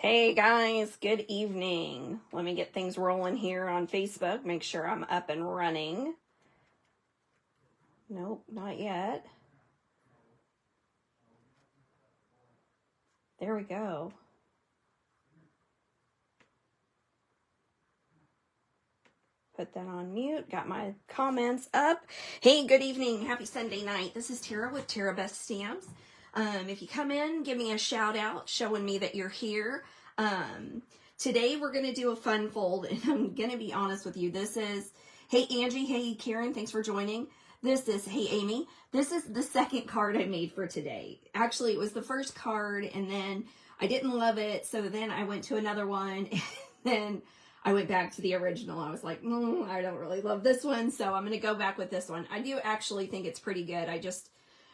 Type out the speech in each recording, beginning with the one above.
Hey guys, good evening. Let me get things rolling here on Facebook. Make sure I'm up and running. Nope, not yet. There we go. Put that on mute. Got my comments up. Hey, good evening. Happy Sunday night. This is Tara with Tara Best Stamps. If you come in, give me a shout out showing me that you're here. Today we're going to do a fun fold, and I'm going to be honest with you. This is, hey Angie, hey Karen, thanks for joining. This is, hey Amy, this is the second card I made for today. Actually, it was the first card, and then I didn't love it, so then I went to another one, and then I went back to the original. I was like, I don't really love this one, so I'm going to go back with this one. I do actually think it's pretty good.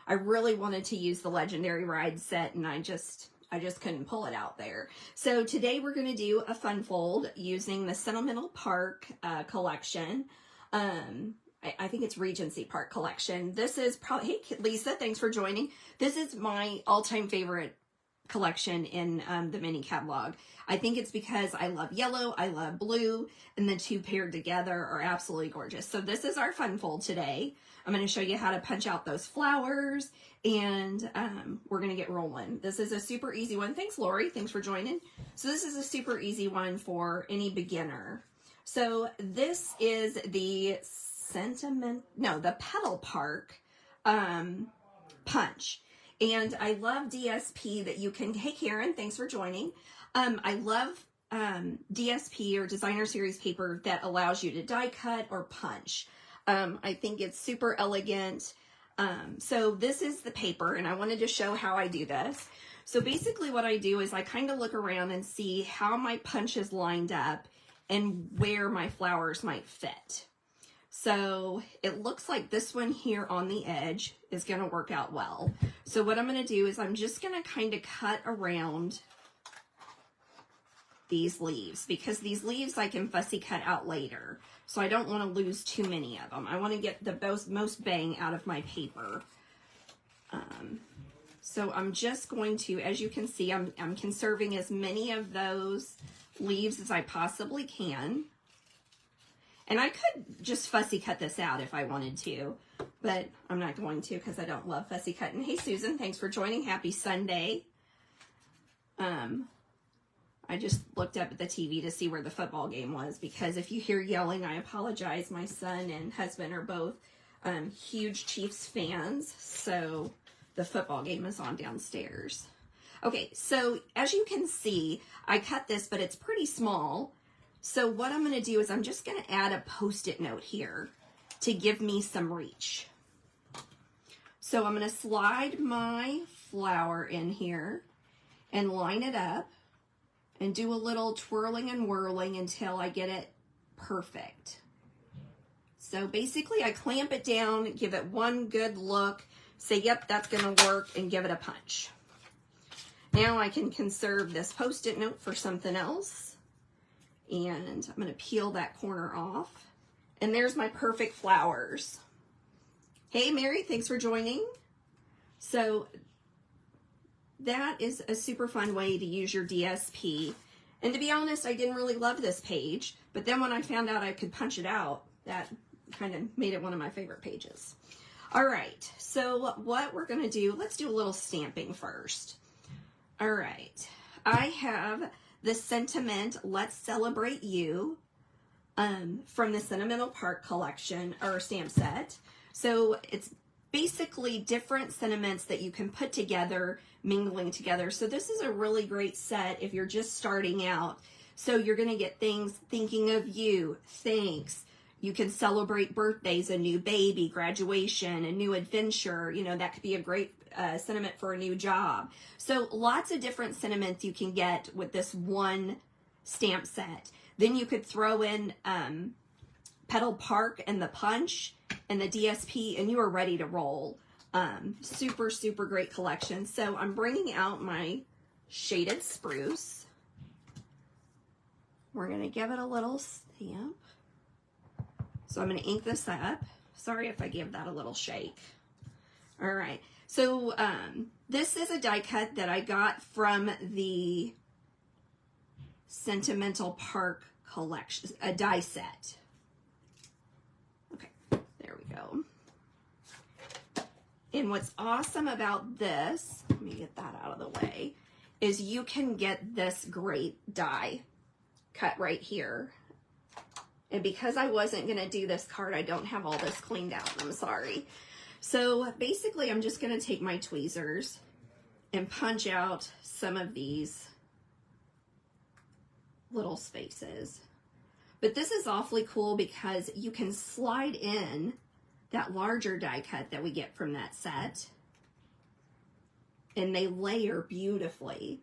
I really wanted to use the Legendary Ride set, and I just couldn't pull it out there. So today we're going to do a fun fold using the Sentimental Park collection. I think it's Regency Park collection. This is probably, hey Lisa, thanks for joining. This is my all-time favorite collection in the mini catalog. I think it's because I love yellow, I love blue, and the two paired together are absolutely gorgeous. So this is our fun fold today. I'm going to show you how to punch out those flowers, and we're going to get rolling. This is a super easy one. Thanks, Lori. Thanks for joining. So this is a super easy one for any beginner. So this is the the Petal Park punch. And I love DSP that you can, hey Karen, thanks for joining. I love DSP or designer series paper that allows you to die cut or punch. I think it's super elegant. So this is the paper, and I wanted to show how I do this. So basically what I do is I kind of look around and see how my punch is lined up and where my flowers might fit. So it looks like this one here on the edge is going to work out well. So what I'm going to do is I'm just going to kind of cut around these leaves, because these leaves I can fussy cut out later. So I don't want to lose too many of them. I want to get the most bang out of my paper. So I'm just going to, as you can see, I'm conserving as many of those leaves as I possibly can. And I could just fussy cut this out if I wanted to, but I'm not going to because I don't love fussy cutting. Hey Susan, thanks for joining. Happy Sunday. I just looked up at the TV to see where the football game was, because if you hear yelling, I apologize. My son and husband are both huge Chiefs fans, so the football game is on downstairs. Okay, so as you can see, I cut this, but it's pretty small. So what I'm going to do is I'm just going to add a Post-it note here to give me some reach. So I'm going to slide my flower in here and line it up and do a little twirling and whirling until I get it perfect. So basically I clamp it down, give it one good look, say, yep, that's going to work, and give it a punch. Now I can conserve this Post-it note for something else. And I'm going to peel that corner off. And there's my perfect flowers. Hey, Mary, thanks for joining. So that is a super fun way to use your DSP. And to be honest, I didn't really love this page. But then when I found out I could punch it out, that kind of made it one of my favorite pages. All right, so what we're going to do, let's do a little stamping first. All right, I have the Sentiment Let's Celebrate You from the Sentimental Park collection or stamp set. So it's basically different sentiments that you can put together, mingling together. So this is a really great set if you're just starting out. So you're going to get things, thinking of you, thanks. You can celebrate birthdays, a new baby, graduation, a new adventure. You know, that could be a great sentiment for a new job. So lots of different sentiments you can get with this one stamp set. Then you could throw in Petal Park and the punch and the DSP, and you are ready to roll. Super, super great collection. So I'm bringing out my shaded spruce. We're going to give it a little stamp. So I'm going to ink this up. Sorry if I give that a little shake. All right. So this is a die cut that I got from the Sentimental Park collection, a die set. Okay, there we go. And what's awesome about this, let me get that out of the way, is you can get this great die cut right here. And because I wasn't going to do this card, I don't have all this cleaned out. I'm sorry. So basically, I'm just going to take my tweezers and punch out some of these little spaces. But this is awfully cool because you can slide in that larger die cut that we get from that set, and they layer beautifully.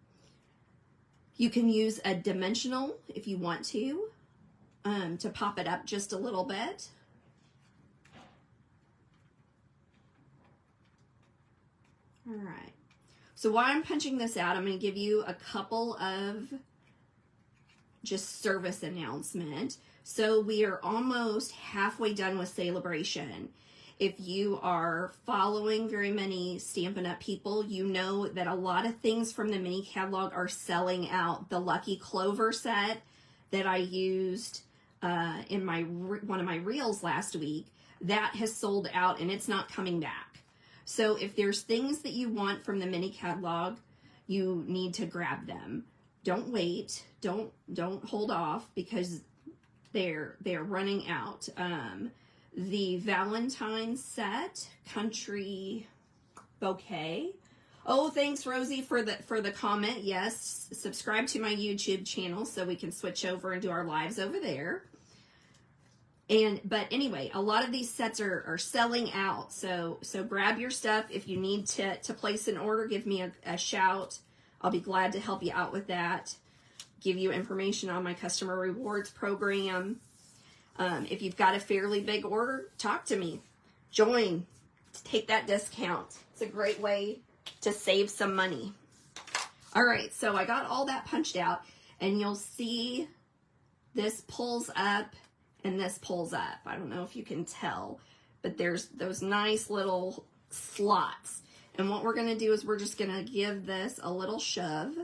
You can use a dimensional if you want to pop it up just a little bit. All right. So while I'm punching this out, I'm going to give you a couple of just service announcement. So we are almost halfway done with Celebration. If you are following very many Stampin' Up! People, you know that a lot of things from the mini catalog are selling out. The Lucky Clover set that I used in one of my reels last week, that has sold out and it's not coming back. So if there's things that you want from the mini catalog, you need to grab them. Don't wait. Don't hold off because they're running out. The Valentine's set, Country Bouquet. Oh, thanks Rosie for the comment. Yes, subscribe to my YouTube channel so we can switch over and do our lives over there. But anyway, a lot of these sets are selling out. So grab your stuff. If you need to place an order, give me a shout. I'll be glad to help you out with that. Give you information on my customer rewards program. If you've got a fairly big order, talk to me. Join. Take that discount. It's a great way to save some money. All right, so I got all that punched out, and you'll see this pulls up and this pulls up. I don't know if you can tell, but there's those nice little slots. And what we're going to do is we're just going to give this a little shove,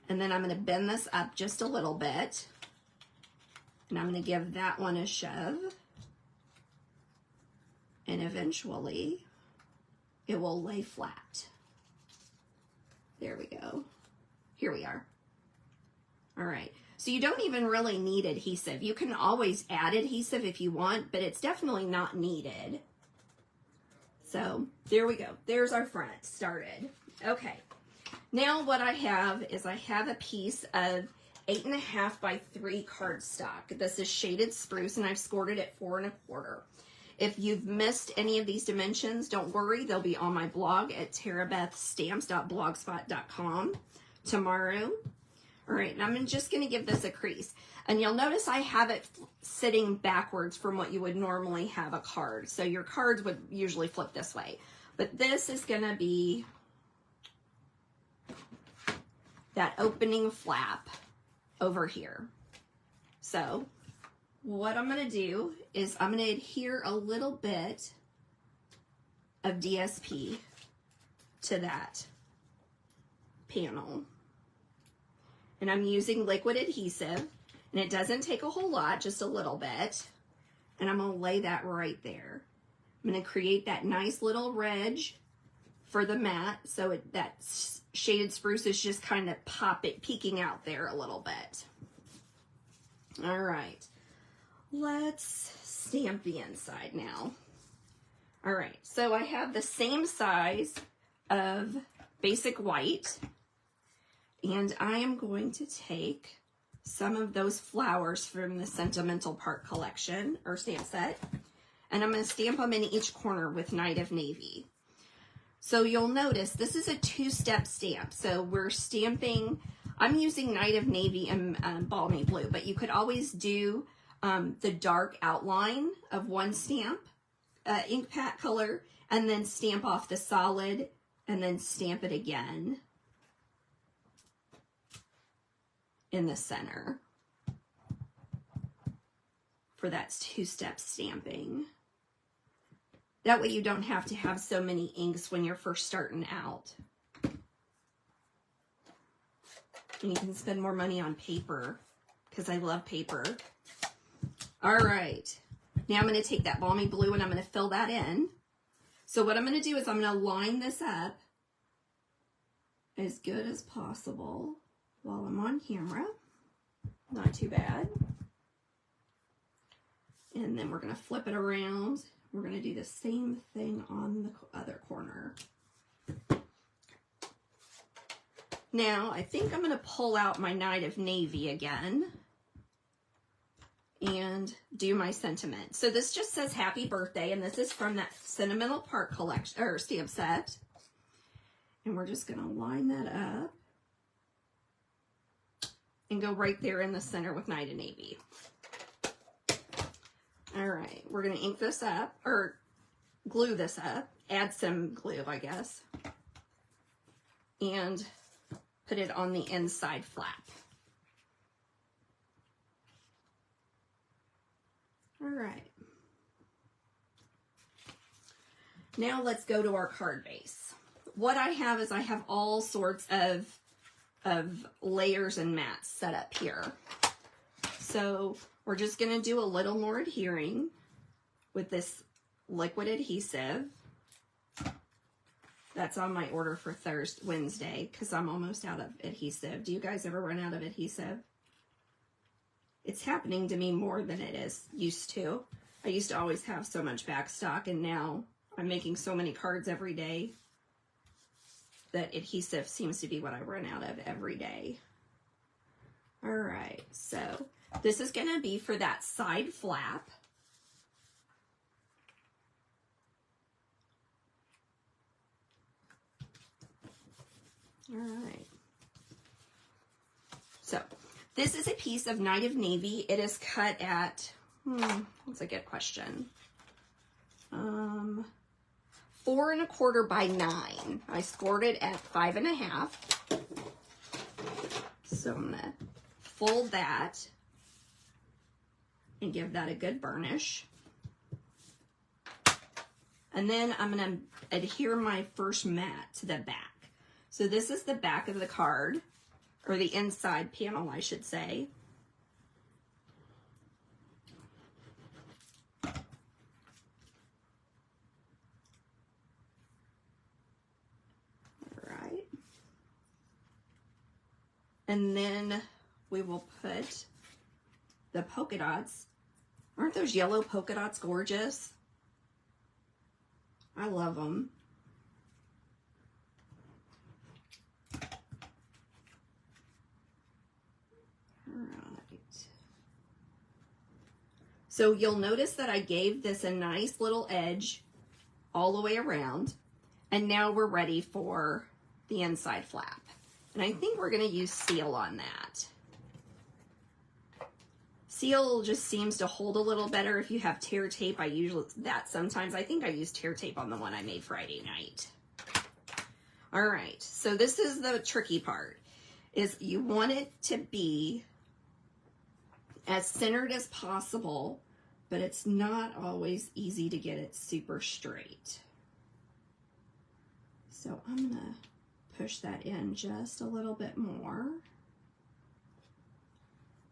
and then I'm going to bend this up just a little bit. And I'm going to give that one a shove. And eventually, it will lay flat. There we go. Here we are. All right. So you don't even really need adhesive. You can always add adhesive if you want, but it's definitely not needed. So there we go. There's our front started. Okay. Now what I have is I have a piece of 8.5 by 3 cardstock. This is shaded spruce, and I've scored it at 4 1/4. If you've missed any of these dimensions, don't worry. They'll be on my blog at tarabethstamps.blogspot.com tomorrow. All right, and I'm just going to give this a crease. And you'll notice I have it sitting backwards from what you would normally have a card. So your cards would usually flip this way. But this is going to be that opening flap over here. So what I'm going to do is I'm going to adhere a little bit of DSP to that panel. And I'm using liquid adhesive, and it doesn't take a whole lot, just a little bit. And I'm going to lay that right there. I'm going to create that nice little ridge for the mat, so that shaded spruce is just kind of peeking out there a little bit. All right, let's stamp the inside now. All right, so I have the same size of basic white, and I am going to take some of those flowers from the Sentimental Park collection or stamp set, and I'm going to stamp them in each corner with Night of Navy. So you'll notice this is a 2-step stamp. So we're stamping, I'm using Night of Navy and Balmy Blue, but you could always do the dark outline of one stamp, ink pad color, and then stamp off the solid, and then stamp it again in the center for that 2-step stamping. That way you don't have to have so many inks when you're first starting out. And you can spend more money on paper because I love paper. All right. Now I'm going to take that balmy blue and I'm going to fill that in. So what I'm going to do is I'm going to line this up as good as possible while I'm on camera. Not too bad. And then we're going to flip it around. We're going to do the same thing on the other corner. Now, I think I'm going to pull out my Night of Navy again and do my sentiment. So this just says happy birthday, and this is from that Sentimental Part collection, or stamp set. And we're just going to line that up and go right there in the center with Night of Navy. All right, we're going to ink this up, or glue this up, add some glue, I guess, and put it on the inside flap. All right. Now let's go to our card base. What I have is I have all sorts of layers and mats set up here. So we're just going to do a little more adhering with this liquid adhesive. That's on my order for Wednesday because I'm almost out of adhesive. Do you guys ever run out of adhesive? It's happening to me more than it is used to. I used to always have so much back stock, and now I'm making so many cards every day that adhesive seems to be what I run out of every day. All right, so this is going to be for that side flap. All right. So this is a piece of Night of Navy. It is cut at, that's a good question. 4 1/4 by 9. I scored it at 5 1/2. So I'm gonna fold that and give that a good burnish. And then I'm gonna adhere my first mat to the back. So this is the back of the card, or the inside panel, I should say. And then we will put the polka dots. Aren't those yellow polka dots gorgeous? I love them. All right. So you'll notice that I gave this a nice little edge all the way around. And now we're ready for the inside flap. And I think we're going to use seal on that. Seal just seems to hold a little better if you have tear tape. I usually that sometimes. I think I used tear tape on the one I made Friday night. All right, so this is the tricky part, is you want it to be as centered as possible, but it's not always easy to get it super straight. So I'm going to push that in just a little bit more.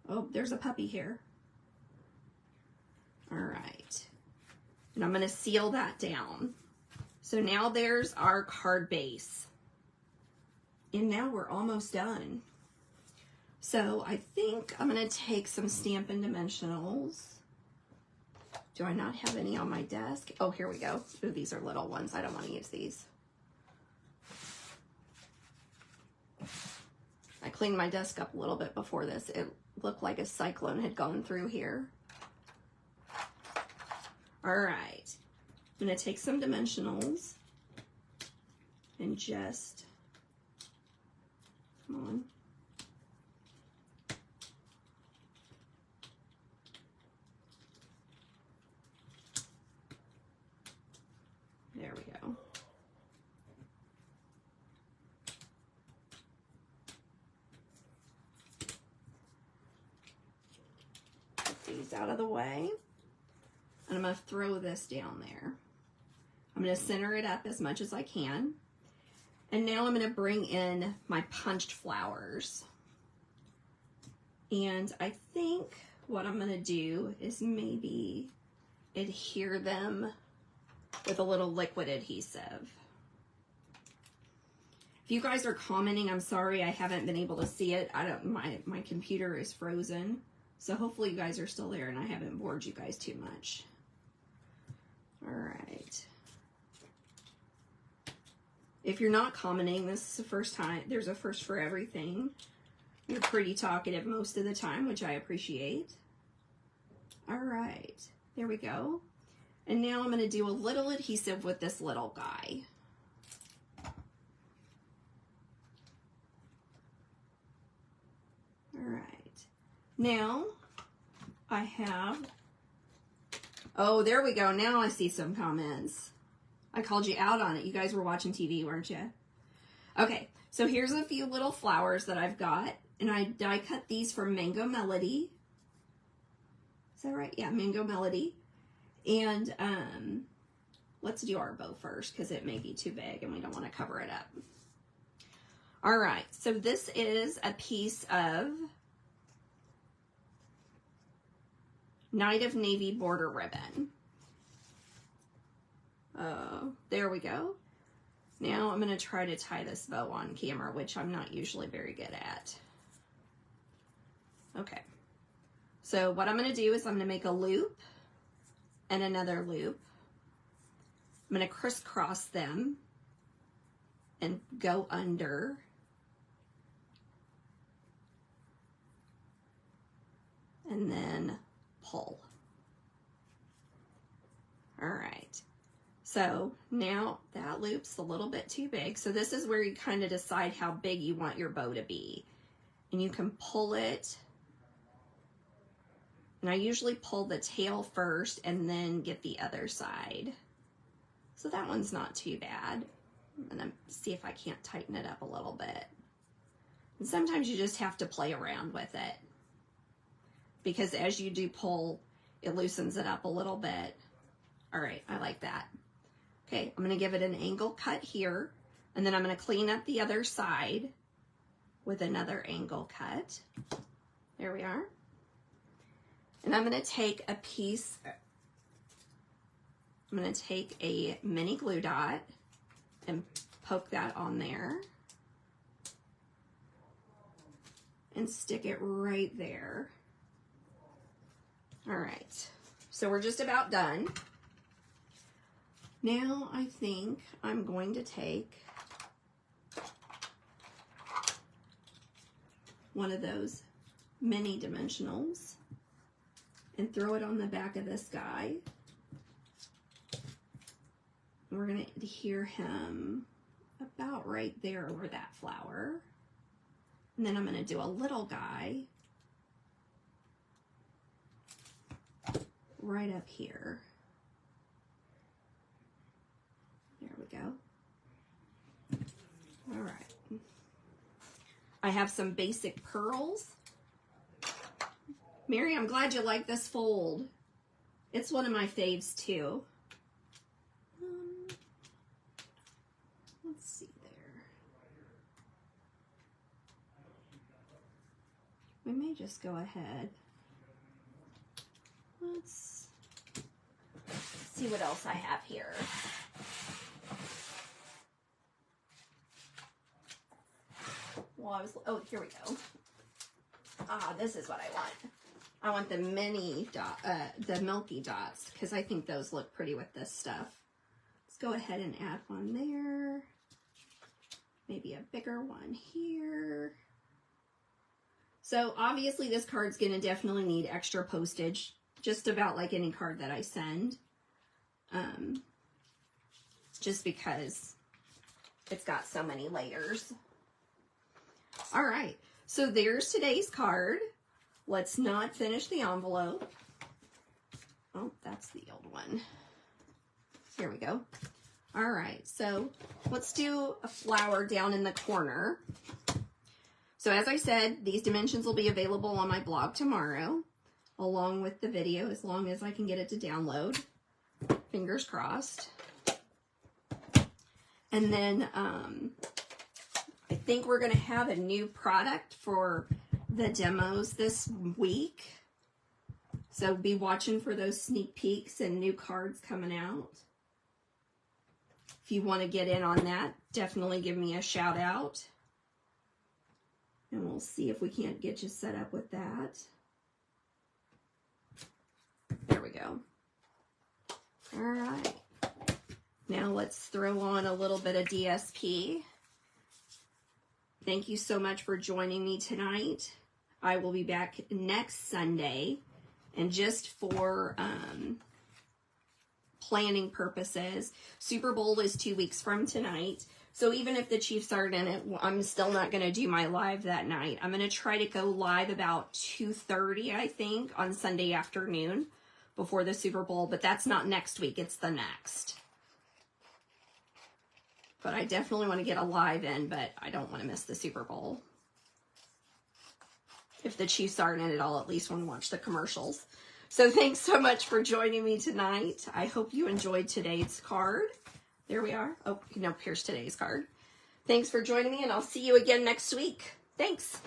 Oh, there's a puppy here. All right. And I'm going to seal that down. So now there's our card base. And now we're almost done. So I think I'm going to take some Stampin' Dimensionals. Do I not have any on my desk? Oh, here we go. Ooh, these are little ones. I don't want to use these. I cleaned my desk up a little bit before this. It looked like a cyclone had gone through here. All right, I'm gonna take some dimensionals and just, come on. There we go. These out of the way, and I'm going to throw this down there. I'm going to center it up as much as I can, and now I'm going to bring in my punched flowers. And I think what I'm gonna do is maybe adhere them with a little liquid adhesive. If you guys are commenting, I'm sorry I haven't been able to see it. My computer is frozen. So hopefully you guys are still there and I haven't bored you guys too much. All right. If you're not commenting, this is the first time. There's a first for everything. You're pretty talkative most of the time, which I appreciate. All right, there we go. And now I'm going to do a little adhesive with this little guy. All right. Now I have, oh, there we go. Now I see some comments. I called you out on it. You guys were watching TV, weren't you? Okay, so here's a few little flowers that I've got. And I die cut these from Mango Melody. Is that right? Yeah, Mango Melody. And let's do our bow first because it may be too big and we don't want to cover it up. All right, so this is a piece of Night of Navy border ribbon. There we go. Now I'm going to try to tie this bow on camera, which I'm not usually very good at. Okay, so what I'm going to do is I'm going to make a loop and another loop. I'm going to crisscross them and go under. And then pull. All right. So now that loop's a little bit too big. So this is where you kind of decide how big you want your bow to be. And you can pull it. And I usually pull the tail first and then get the other side. So that one's not too bad. I'm gonna see if I can't tighten it up a little bit. And sometimes you just have to play around with it, because as you do pull, it loosens it up a little bit. All right, I like that. Okay, I'm gonna give it an angle cut here, and then I'm gonna clean up the other side with another angle cut. There we are. And I'm gonna take a piece, I'm gonna take a mini glue dot and poke that on there and stick it right there. All right, so we're just about done. Now I think I'm going to take one of those mini dimensionals and throw it on the back of this guy. And we're going to adhere him about right there over that flower. And then I'm going to do a little guy right up here. There we go. All right. I have some basic pearls. Mary, I'm glad you like this fold. It's one of my faves too. Let's see there. We may just go ahead. Let's see what else I have here. Well, oh, here we go. Ah, this is what I want. I want the mini dot, the milky dots, because I think those look pretty with this stuff. Let's go ahead and add one there. Maybe a bigger one here. So obviously this card's gonna definitely need extra postage, just about like any card that I send. Just because it's got so many layers. All right, so there's today's card. Let's not finish the envelope. Oh, that's the old one. Here we go. All right, so let's do a flower down in the corner. So as I said, these dimensions will be available on my blog tomorrow, along with the video, as long as I can get it to download. Fingers crossed. And then I think we're going to have a new product for the demos this week. So be watching for those sneak peeks and new cards coming out. If you want to get in on that, definitely give me a shout out. And we'll see if we can't get you set up with that. There we go. All right. Now let's throw on a little bit of DSP. Thank you so much for joining me tonight. I will be back next Sunday. And just for planning purposes, Super Bowl is 2 weeks from tonight. So even if the Chiefs aren't in it, I'm still not going to do my live that night. I'm going to try to go live about 2:30, I think, on Sunday afternoon before the Super Bowl. But that's not next week. It's the next. But I definitely want to get a live in, but I don't want to miss the Super Bowl. If the Chiefs aren't in it, I'll at least want to watch the commercials. So thanks so much for joining me tonight. I hope you enjoyed today's card. There we are. Oh, no, here's today's card. Thanks for joining me, and I'll see you again next week. Thanks.